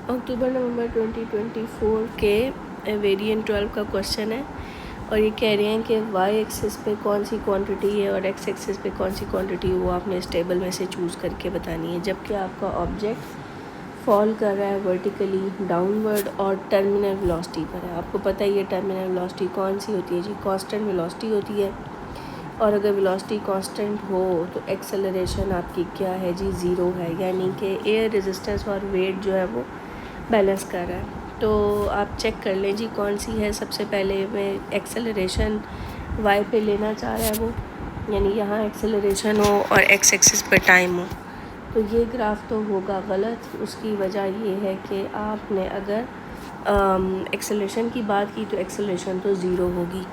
अक्टूबर नवंबर 2024 के वेरिएंट 12 का क्वेश्चन है और ये कह रहे हैं कि वाई एक्सिस पे कौन सी क्वांटिटी है और एक्स एक्सिस पे कौन सी क्वांटिटी है, वो आपने इस टेबल में से चूज़ करके बतानी है। जबकि आपका ऑब्जेक्ट फॉल कर रहा है वर्टिकली डाउनवर्ड और टर्मिनल वेलोसिटी पर है। आपको पता ही है टर्मिनल वेलोसिटी कौन सी होती है जी, कांस्टेंट वेलोसिटी होती है। और अगर वेलोसिटी कांस्टेंट हो तो एक्सेलरेशन आपकी क्या है जी, ज़ीरो है, यानी कि एयर रेजिस्टेंस और वेट जो है वो बैलेंस कर रहा है। तो आप चेक कर लें जी कौन सी है। सबसे पहले मैं एक्सेलरेशन वाई पे लेना चाह रहा है वो, यानी यहाँ एक्सेलरेशन हो और एक्स एक्सिस पे टाइम हो, तो ये ग्राफ तो होगा गलत। उसकी वजह ये है कि आपने अगर एक्सेलरेशन की बात की तो एक्सेलरेशन तो ज़ीरो होगी,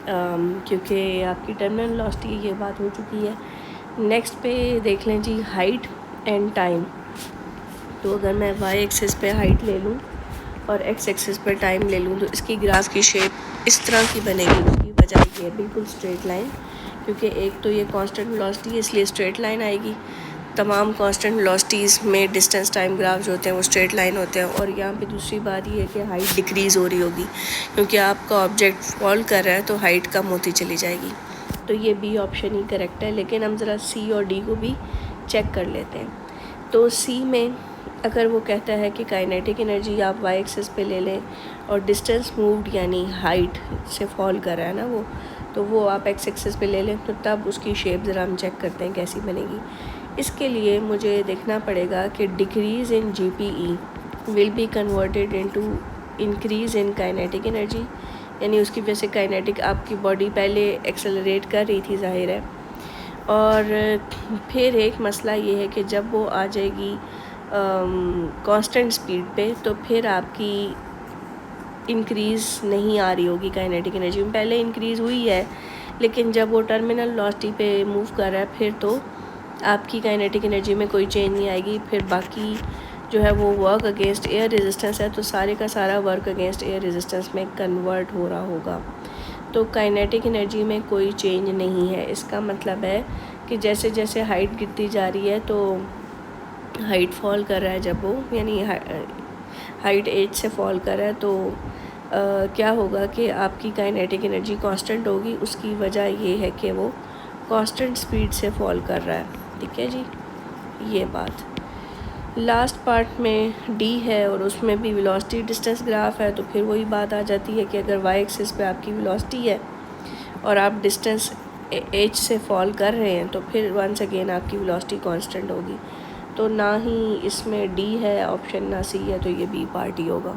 क्योंकि आपकी टर्मिनल वेलोसिटी ये बात हो चुकी है। नेक्स्ट पे देख लें जी हाइट एंड टाइम। तो अगर मैं वाई एक्सिस पे हाइट ले लूँ और एक्स एक्सिस पे टाइम ले लूँ तो इसकी ग्राफ की शेप इस तरह की बनेगी। उसकी वजह ये है बिल्कुल स्ट्रेट लाइन, क्योंकि एक तो ये कांस्टेंट वेलोसिटी है इसलिए स्ट्रेट लाइन आएगी। तमाम कांस्टेंट वेलोसिटीज़ में डिस्टेंस टाइम ग्राफ जो होते हैं वो स्ट्रेट लाइन होते हैं। और यहाँ पे दूसरी बात ये है कि हाइट डिक्रीज़ हो रही होगी, क्योंकि आपका ऑब्जेक्ट फॉल कर रहा है तो हाइट कम होती चली जाएगी। तो ये बी ऑप्शन ही करेक्ट है। लेकिन हम ज़रा सी और डी को भी चेक कर लेते हैं। तो सी में अगर वो कहता है कि काइनेटिक एनर्जी आप वाई एक्सिस पे ले लें और डिस्टेंस मूव्ड यानी हाइट से फॉल कर रहा है ना वो, तो वो आप एक्स एक्सिस पे ले लें, तो तब उसकी शेप ज़रा हम चेक करते हैं कैसी बनेगी। इसके लिए मुझे देखना पड़ेगा कि decrease in GPE will be converted into increase in kinetic energy, यानी उसकी वजह से काइनेटिक आपकी बॉडी पहले एक्सेलरेट कर रही थी ज़ाहिर है। और फिर एक मसला ये है कि जब वो आ जाएगी कांस्टेंट स्पीड पे तो फिर आपकी इंक्रीज़ नहीं आ रही होगी काइनेटिक एनर्जी में। पहले इंक्रीज़ हुई है लेकिन जब वो टर्मिनल वेलोसिटी पे मूव कर रहा है फिर तो आपकी काइनेटिक एनर्जी में कोई चेंज नहीं आएगी। फिर बाकी जो है वो वर्क अगेंस्ट एयर रेजिस्टेंस है, तो सारे का सारा वर्क अगेंस्ट एयर रेजिस्टेंस में कन्वर्ट हो रहा होगा। तो काइनेटिक एनर्जी में कोई चेंज नहीं है। इसका मतलब है कि जैसे जैसे हाइट गिरती जा रही है तो हाइट फॉल कर रहा है, जब वो यानी हाइट एज से फॉल कर रहा है तो क्या होगा कि आपकी काइनेटिक एनर्जी कांस्टेंट होगी। उसकी वजह ये है कि वो कांस्टेंट स्पीड से फॉल कर रहा है। ठीक है जी, ये बात। लास्ट पार्ट में डी है और उसमें भी वेलोसिटी डिस्टेंस ग्राफ है, तो फिर वही बात आ जाती है कि अगर वाई एक्सिस पे आपकी वेलोसिटी है और आप डिस्टेंस एच से फॉल कर रहे हैं तो फिर वंस अगेन आपकी वेलोसिटी कांस्टेंट होगी। तो ना ही इसमें डी है ऑप्शन ना सी है, तो ये बी पार्ट ही होगा।